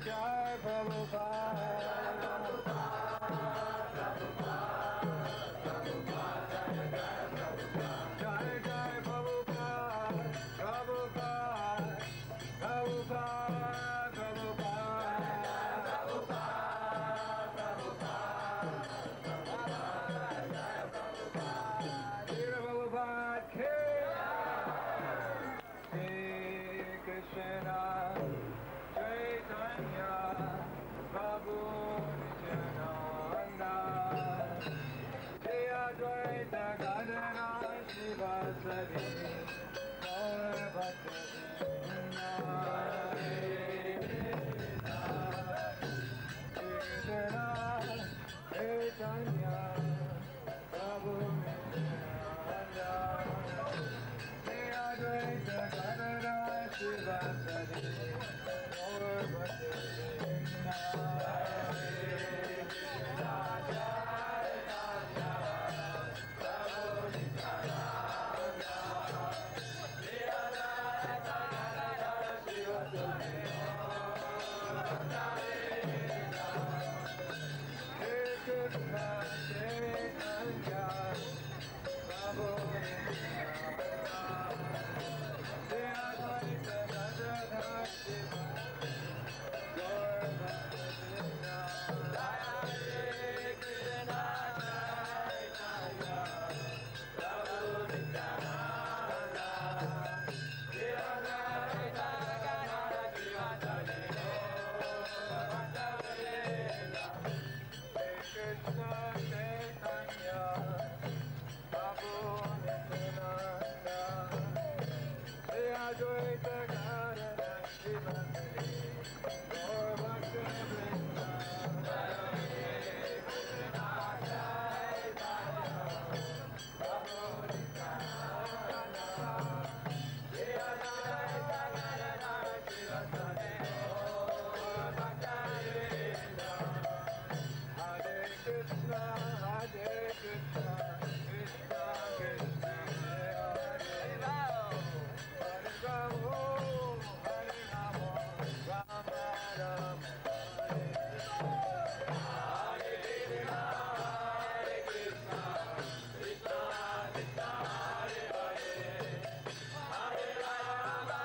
Jai Prabhupada, Jai Jai Prabhupada, Prabhupada, Prabhupada, Prabhupada, Prabhupada, Krishna, Chaitanya, Prabhu Nityananda, Shri Advaita Gadana Shivasari, Gaur Bhaktavrinda, Krishna, Chaitanya, Prabhu Nityananda, Shri Advaita Gadana Shivasari, Gaur Bhaktavrinda, Krishna, Chaitanya, Prabhu Nityananda, Shri Advaita Gadadhara Shivasari, Gaur Bhaktavrinda, Hare Krishna, Chaitanya, Prabhu Nityananda, Shri Advaita Gadadhara Shivasari, Gaur Bhaktavrinda, Krishna Chaitanya, Prabhu Nityananda, Shri Advaita Gadadhara Shivasari, Gaur Bhaktavrinda, Hare Krishna Chaitanya, Prabhu Nityananda, Shri Advaita Gadadhara Shivasari, Gaur Bhaktavrinda, Hare Krishna, Krishna Krishna, Hare Hare, Hare Rama,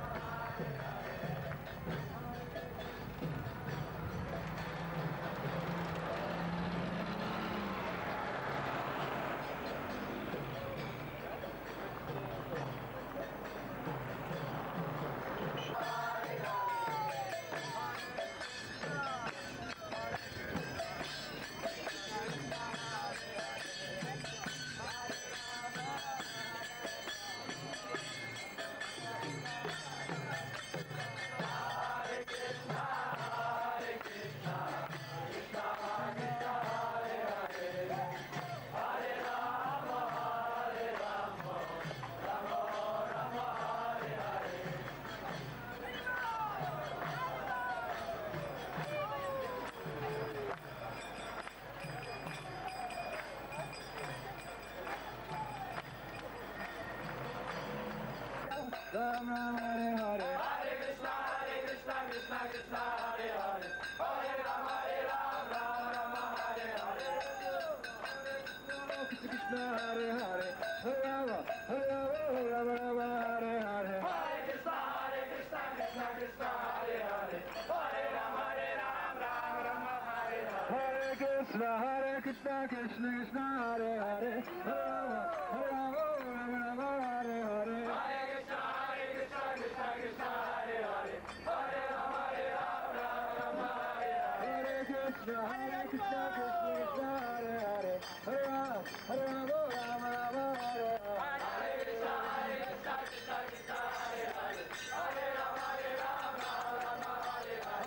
Hare Rama, Rama Rama, Hare Krishna, Krishna Krishna, Hare Hare, Hare Rama, Hare Rama, Rama Rama, Hare Hare. Ram Ram Hare Hare, Hare Krishna, Krishna Krishna, Hare Hare, Hare Rama, Ram Rama, Hare Hare, Krishna Hare Hare, Hare Rama, Ram Rama, Hare Hare, Hare Krishna, Krishna Krishna, Hare Hare, Hare Rama, Ram Rama, Hare Hare, Hare Krishna, Krishna Krishna, Hare Hare, Hare Rama, Ram Rama, Hare Hare, Hare Krishna, Krishna Krishna, Hare Hare, Hare Rama, Ram Rama, Hare Hare, Hare Krishna, Krishna Krishna, Hare Hare, Hare Rama, Ram Rama, Hare Hare, Hare Krishna, Krishna Krishna, Hare Hare, Hare Rama, Ram Rama, Hare Hare,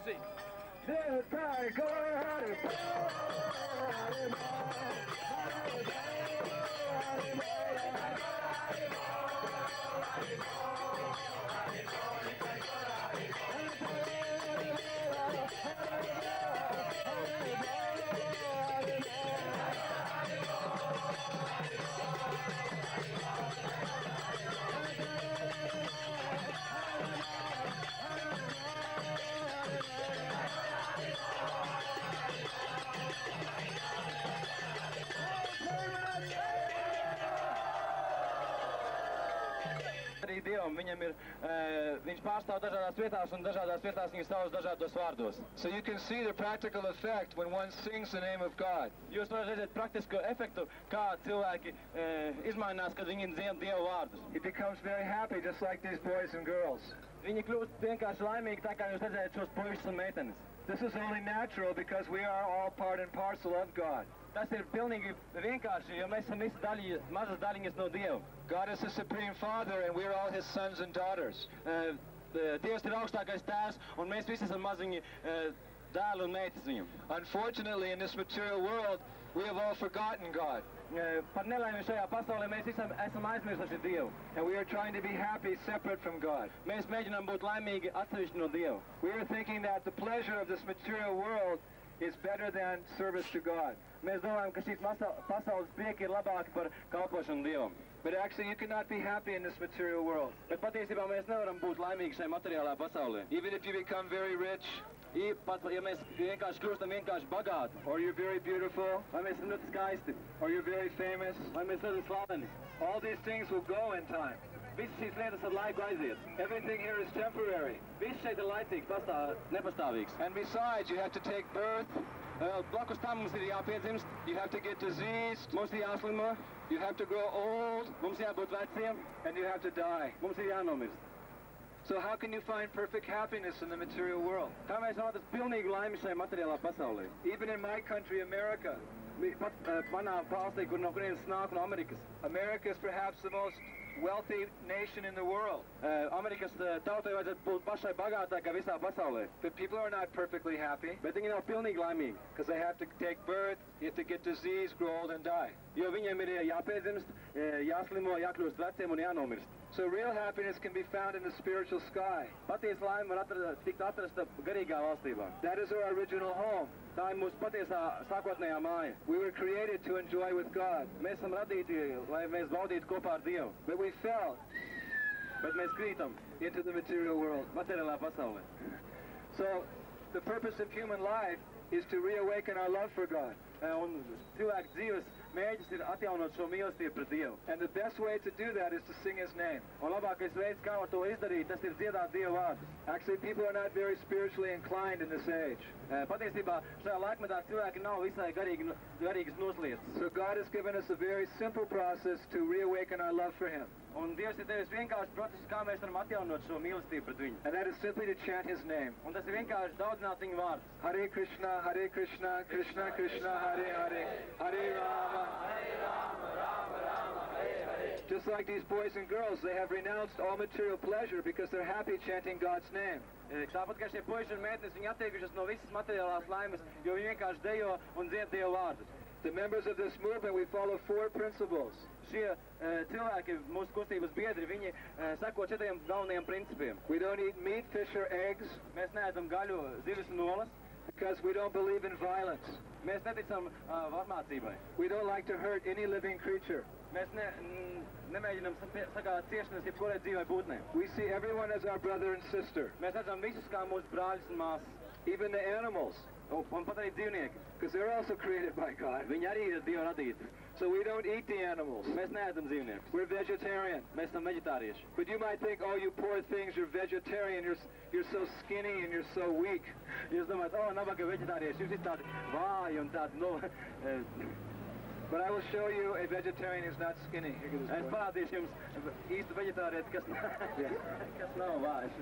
easy. This time, go ahead. Viņš pārstāv dažādās vietās, un dažādās vietās viņš savus dažādos vārdos. So you can see the practical effect when one sings the name of God. Jūs varat redzēt praktisku efektu, kā cilvēki izmainās, kad viņi dziedā Dievu vārdus. He becomes very happy, just like these boys and girls. Viņi kļūst vienkārši laimīgi, tā kā jūs redzējat šos puišus un meitenes. This is only natural because we are all part and parcel of God. Tas ir pilnīgi vienkārši, jo mēs esam visi mazas daļiņas no Dieva. God is the Supreme Father and we are all His sons and daughters. Dievs ir augstākais tēvs, un mēs visi esam maziņi dēli un meitas viņam. Unfortunately, in this material world, we have all forgotten God. Par nelaimi šajā pasaulē mēs visi esam aizmirsuši Dievu. And we are trying to be happy separate from God. Mēs mēģinām būt laimīgi atsevišķi no Dieva. We are thinking that the pleasure of this material world is better than service to God. Mēs domājam, ka šīs pasaules prieki ir labāki par kalpošanu Dievam. But actually you cannot be happy in this material world. Bet patiesībā mēs nevaram būt laimīgi šajā materiālā pasaulē. Even if you become very rich, Pat, ja mēs vienkārši kļūstam vienkārši bagāti, or you're very beautiful, vai mēs esam ļoti skaisti, or you're very famous, vai mēs esam slaveni, all these things will go in time. Visas šīs lietas ar laiku aiziet. Everything here is temporary. Viss šeit ir laicīgs, nepastāvīgs. And besides, you have to take birth. Blakus tam mums ir jāpiedzimst, you have to get diseased, mums ir jāslimo, you have to grow old, mums jābūt veciem, and you have to die. Mums ir jānomirst. So how can you find perfect happiness in the material world? Kā mēs varam atrast pilnīgu laimi šajā materiālā pasaulē? Even in my country, America. Pat manā valstī, kur no kurienes nāk no Amerikas. America is perhaps the most wealthy nation in the world. Amerikas tautai vajadzētu būt pašai bagātākai visā pasaulē. But people are not perfectly happy. Bet viņi nav pilnīgi laimīgi. Because they have to take birth, you have to get disease, grow old and die. Jo viņiem ir jāpiedzimst, jāslimo, jākļūst veciem un jānomirst. So real happiness can be found in the spiritual sky. Patiesa laime var tikt atrasta garīgā valstībā. That is our original home. Tā ir mūsu patiesā sākotnējā māja. We were created to enjoy with God. Mēs esam radīti, lai mēs baudītu kopā ar Dievu. But we fell. Bet mēs krītam into the material world. Materiālā pasaulē. So the purpose of human life is to reawaken our love for God. Un cilvēku dzīves mērķis ir atjaunot šo mīlestību pret Dievu. And the best way to do that is to sing His name. Un labākais veids, kā to izdarīt, tas ir dziedāt Dievu vārdus. Actually, people are not very spiritually inclined in this age. Patiesībā šajā laikmetā cilvēki nav visai garīgas noslietas. So God has given us a very simple process to reawaken our love for Him. Un Dievs ir devis vienkārši procesu, kā mēs varam atjaunot šo mīlestību pret viņu. And that is simply to chant His name. Un tas ir vienkārši daudzināt viņu vārdus. Hare Krishna, Krishna Krishna, Hare Hare, Hare Rama, Rama Rama, Hare Hare. Just like these boys and girls, they have renounced all material pleasure because they're happy chanting God's name. Tāpat kā šie puiši un meitenes, viņi attiekušies no visas materiālās laimes, jo viņi vienkārši dejo un dzied Dievu vārdus. The members of this movement, we follow 4 principles. Šie cilvēki, mūsu kustības biedri, viņi seko 4 galvenajiem principiem. We don't eat meat, fish or eggs. Mēs neēdam gaļu, zivis un olas. Because we don't believe in violence. Mēs neticam varmācībai. We don't like to hurt any living creature. Mēs nemēģinam sagādāt ciešanas jebkurai dzīvai būtnei. We see everyone as our brother and sister. Mēs redzam visus kā mūsu brāļus un māsas. Even the animals. Un pat arī dzīvnieki. Because they're also created by God. Viņi arī ir Dieva radīti. So we don't eat the animals. Mēs neēdam dzīvniekus. We're vegetarian. Mēs esam veģetārieši. But you might think, oh, you poor things, you're vegetarian, you're so skinny and you're so weak. Jūs domājat, nabaga veģetārieši, jūs esat tādi vāji un tādi, But I will show you a vegetarian who's not skinny. Es parādīšu jums īstu veģetārieti, kas nav vājš.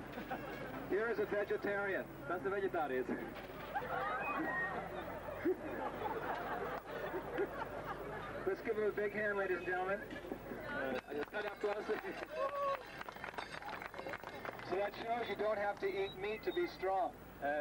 Here is a vegetarian. Tas ir veģetārietis. Let's give him a big hand, So that shows you don't have to eat meat to be strong.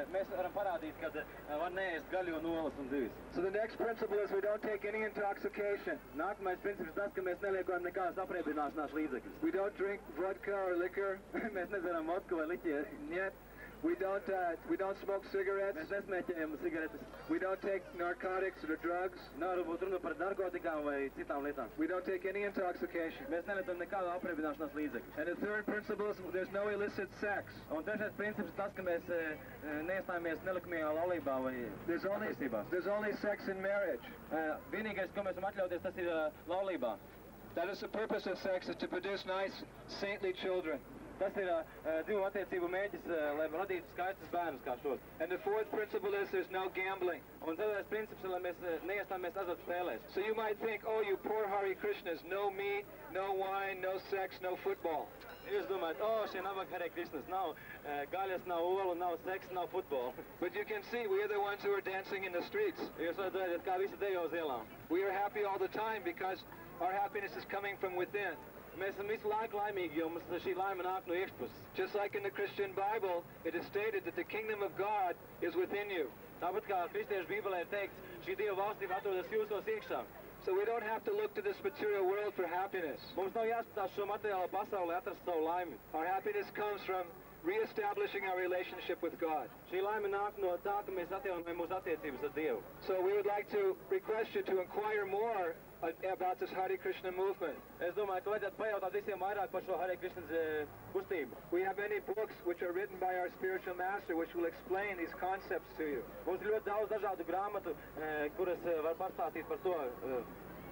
Mēs varam parādīt, ka var neēst gaļu un olas un zivis. So the next principle is we don't take any intoxication. Nākamais princips ir tas, ka mēs neliekam nekādas apreibināšanās līdzekļus. We don't drink vodka or liquor. Mēs nedzeram vodku vai liķieri. Yet. We don't smoke cigarettes. Mēs nesmēķējam cigaretes. We don't take narcotics or drugs. Nav varbūt runa par narkotikām vai citām lietām. We don't take any intoxication. Mēs nelietojam nekādu apreibināšanās līdzekļu. And the third principle is there's no illicit sex. Un trešais princips ir tas, ka mēs neiestājāmies nelikumīgā laulībā vai attiecībās. There's only sex in marriage. Vienīgais, ko mēs varam atļauties, tas ir laulībā. That is the purpose of sex, is to produce nice, saintly children. Tas ir dzimumu attiecību mēģis, lai radītu skaistus bērnus kā šos. And the fourth principle is there's no gambling. Un ceturtais princips ir, lai mēs neiestāmies azarta spēlēs. So you might think, oh, you poor Hare Krishnas, no meat, no wine, no sex, no football. Jūs domājat, šie nabaga Hare Krishnas, nav gaļas, nav olu, nav seksa, nav futbola. But you can see we are the ones who are dancing in the streets. Jūs varat redzēt, kā visi dejo uz ielām. We are happy all the time because our happiness is coming from within. Mēs esam visu laiku laimīgi, jo mums šī laime nāk no iekšpuses. Just like in the Christian Bible, it is stated that the kingdom of God is within you. Tāpat kā kristiešu Bībelē ir teikts, šī Dieva valstība atrodas jūsos iekšā. So we don't have to look to this material world for happiness. Mums nav jāskatās šo materiālo pasauli, atrast savu laimi. Our happiness comes from reestablishing our relationship with God. Šī laime nāk no tā, ka mēs atjaunojam mūsu attiecības ar Dievu. So we would like to request you to inquire more about this Hare Krishna movement. Es domāju, ka vajadzētu pajautāt visiem vairāk par šo Hare Krishnas kustību. We have many books which are written by our spiritual master which will explain these concepts to you. Mums ir ļoti daudz dažādu grāmatu, kuras var pastāstīt par to.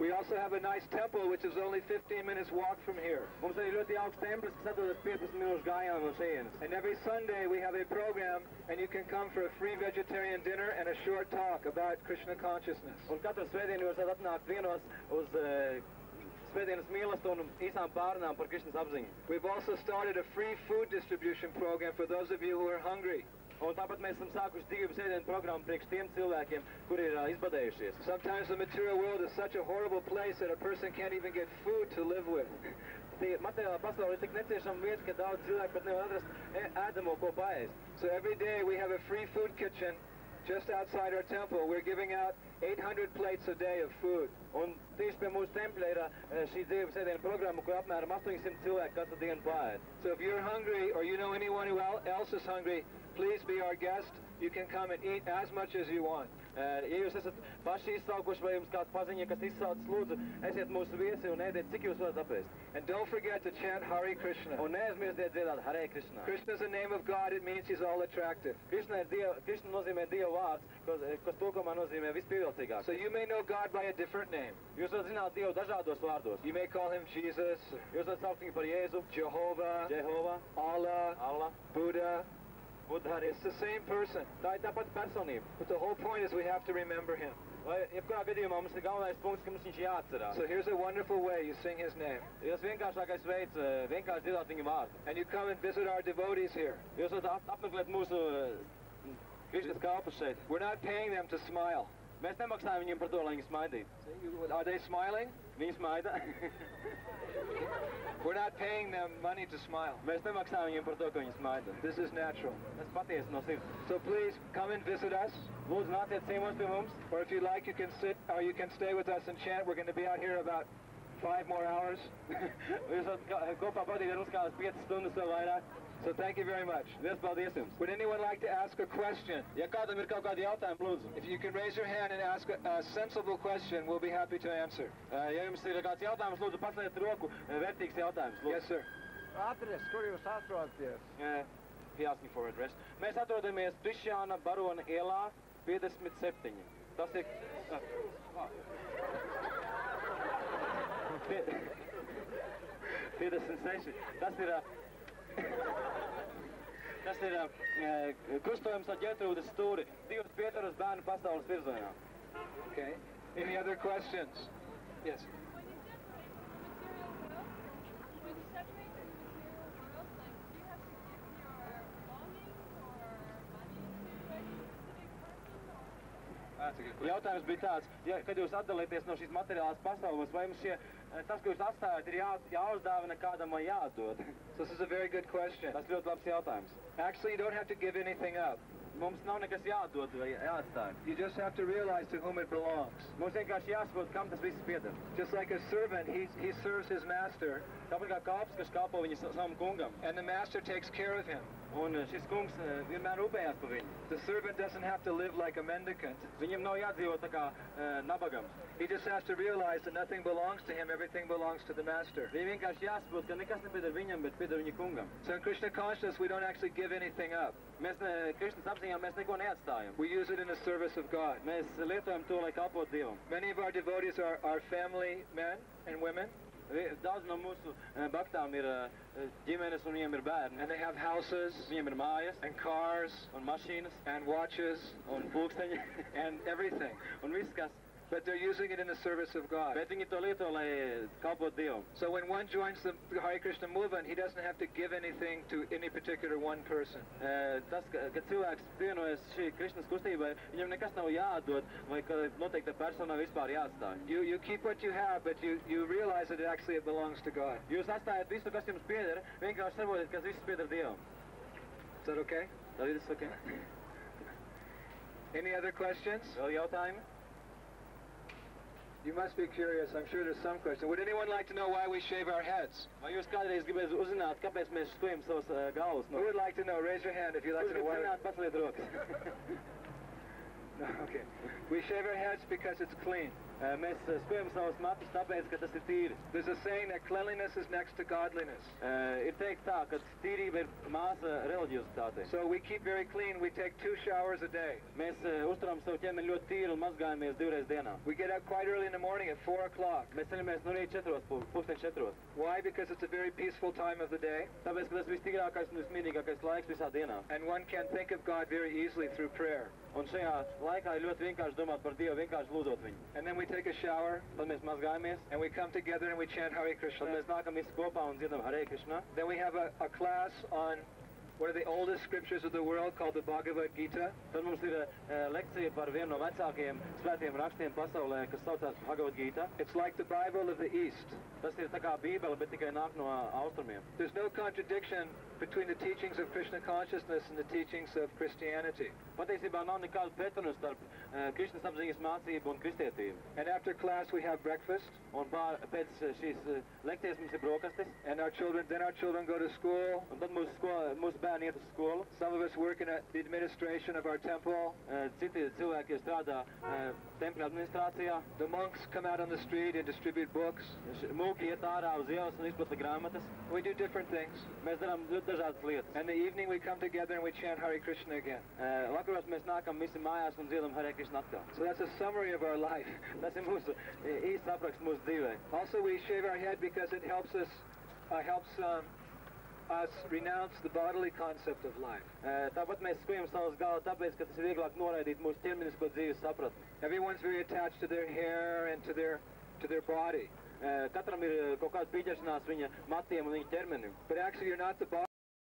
We also have a nice temple which is only 15 minutes walk from here. Mums arī ļoti augsts templis, kas atrodas 15 minūšu gājienā no šejienes. And every Sunday we have a program and you can come for a free vegetarian dinner and a short talk about Krishna consciousness. Un katru svētdienu jūs varat atnākt vienos uz svētdienas mīlestību un īsām pārunām par Krishnas apziņu. We've also started a free food distribution program for those of you who are hungry. Un tāpat mēs esam sākuši dzīves sēdienu programmu priekš tiem cilvēkiem, kuri ir izbadējušies. Sometimes the material world is such a horrible place that a person can't even get food to live with. Materiālā pasaulē ir tik neciešama vieta, ka daudz cilvēku pat nevar atrast ēdamo, ko paēst. So every day we have a free food kitchen just outside our temple. We're giving out 800 plates a day of food. Un tieši pie mūsu tempļa ir šī dzīves sēdienu programma, kur apmēram 800 cilvēku katru dienu paēd. So if you're hungry or you know anyone who else is hungry, please be our guest. You can come and eat as much as you want. Ja jūs esat paši izsaukuši vai jums kāds paziņa, kas izsauc, lūdzu, esiet mūsu viesi un ēdiet, cik jūs varat apēst. And don't forget to chant Hare Krishna. Un neaizmirstiet dziedāt Hare Krishna. Krishna is the name of God. It means he's all attractive. Krishna nozīmē Dieva vārds, kas tulkumā nozīmē vispievilcīgāk. So you may know God by a different name. Jūs varat zināt Dievu dažādos vārdos. You may call him Jesus. Jūs varat saukt viņu par Jēzu, Jehovah, Allah, Buddha. It's the same person. Tā ir tāpat personība. But the whole point is we have to remember him. Jebkurā gadījumā mums ir galvenais punkts, ka mums viņš jāatcerās. So here's a wonderful way you sing his name. Tas vienkāršākais veids, vienkārši dziedāt viņa vārdu. And you come and visit our devotees here. Jūs varat apmeklēt mūsu Krishnas kalpus šeit. We're not paying them to smile. Mēs nemaksājam viņiem par to, lai viņi smaidītu. Are they smiling? Viņi smaida. We're not paying them money to smile. Mēs nemaksājam viņiem par to, ka viņi smaida. This is natural. Tas patiesi no sirds. So please come and visit us. Lūdzu, nāciet ciemos pie mums. Or if you like, you can sit or you can stay with us and chant. We're going to be out here about 5 more hours. Jūs varat kopā pavadīt ar mums kādas 5 stundas vai vairāk. So thank you very much. Paldies jums. Would anyone like to ask a question? Ja kādam ir kaut kādi jautājumi, lūdzu. If you can raise your hand and ask a sensible question, we'll be happy to answer. Ja jums ir kāds jautājums, lūdzu, paceliet roku. Vērtīgs jautājums, lūdzu. Yes, sir. Adres, kur jūs atrodaties? He asked me for address. Mēs atrodamies Krišjāna Barona ielā 57. Tas ir... 56. Tas ir krustojums ar Ģertrūdes stūri. 2 Pieturas bērnu pasaules virzienā. Okay. Any other questions? Yes. that's a good question. Jautājums bija tāds, kad jūs atdalīties no šīs materiālās pasaules, vai jums tas, ko jūs atstājat, ir jāuzdāvina kādam vai jādod? So this is a very good question. Tas ļoti labs jautājums. Actually, you don't have to give anything up. Mums nav nekas jādod vai jāatstāj. You just have to realize to whom it belongs. Mums vienkārši jāsaprot, kam tas viss pieder. Just like a servant, he serves his master. Tāpat kā kalps, kas kalpo viņa savam kungam. And the master takes care of him. Un šis kungs vienmēr rūpējās par viņu. The servant doesn't have to live like a mendicant. Viņam nav jādzīvo tā kā nabagams. He just has to realize that nothing belongs to him, everything belongs to the master. Viņam vienkārši jāsaprot, ka nekas nepieder viņam, bet pieder viņa kungam. So in Krishna consciousness, we don't actually give anything up. Mēs Krišnas apziņā mēs neko neatstājam. We use it in the service of God. Mēs lietojam to, lai kalpotu Dievam. Many of our devotees are family men and women. Daudz no mūsu baktām ir ģimenes un viņiem ir bērni. And they have houses, Viņiem ir mājas, and cars, un mašīnas, and watches, un pulksteņi, and everything. un viss, kas. But they're using it in the service of God. Bet viņi to lieto, lai kalpotu Dievam. So when one joins the Hare Krishna movement, he doesn't have to give anything to any particular one person. Tas, kad cilvēks pievienojas šī Krišnas kustībai, viņam nekas nav jādod, vai ka noteikta persona vispār jāatstāj. You keep what you have, but you realize that actually it belongs to God. Jūs atstājat visu, kas jums pieder, vienkārši saprotat, kas viss pieder Dievam. Is that okay? Tad ir tas ok? Any other questions? Vēl jautājumi? You must be curious. I'm sure there's some question. Would anyone like to know why we shave our heads? Vai jūs kādreiz gribētu uzzināt, kāpēc mēs skojam savas galvas? Who would like to know? Raise your hand if you'd like to know why. Paceliet rokas. No, okay. We shave our heads because it's clean. Mēs skojam savas matus tāpēc, ka tas ir tīri. There's a saying that cleanliness is next to godliness. Ir teikt tā, ka tīrība ir māsa reliģiozitātei. So we keep very clean. We take 2 showers a day. Mēs uzturam savu ķemeni ļoti tīru un mazgājamies 2 reizes dienā. We get up quite early in the morning at 4 o'clock. Mēs ceļamies no rīta 4, pulksten 4. Why? Because it's a very peaceful time of the day. Tāpēc, ka tas vistīrākais un vismierīgākais laiks visā dienā. And one can think of God very easily through prayer. Un šajā laikā ir ļoti vienkārši domāt par Dievu, vienkārši lūdzot viņu. And then we take a shower. Tad mēs mazgājamies. And we come together and we chant Hare Krishna. Tad mēs nākam visi kopā un dziedam Hare Krishna. Then we have a class on one of the oldest scriptures of the world called the Bhagavad Gita. Tad mums ir lekcija par vienu no vecākajiem svētiem rakstiem pasaulē, kas saucās Bhagavad Gita. It's like the Bible of the East. Tas ir tā kā Bībele, bet tikai nāk no austrumiem. There's no contradiction between the teachings of Krishna consciousness and the teachings of Christianity. Patiesībā nav nekāda pretruna starp Krišnas apziņas mācību un kristietību. And after class we have breakfast. Un pēc šīs lekcijas mums ir brokastis. And our children go to school. Un tad mūsu bērni iet uz skolu. Some of us work in the administration of our temple. Citi cilvēki strādā tempļa administrācijā. The monks come out on the street and distribute books. Mūki iet ārā uz ielas un izplata grāmatas. We do different things. Mēs darām ļoti dažādas lietas. And in the evening we come together and we chant Hare Krishna again. Vakaros mēs nākam visi mājās un dziedam Hare Krishna atkal. So that's a summary of our life. Tas ir mūsu īsts apraksts mūsu dzīvē. Also we shave our head because it helps us renounce the bodily concept of life. Tāpat mēs skojam savas galvas tāpēc, ka tas ir vieglāk noraidīt mūsu ķermenisko dzīves sapratni. Everyone's very attached to their hair and to their body. Katram ir kaut kāda pieķeršanās viņa matiem un viņa ķermenim. But actually you're not the body.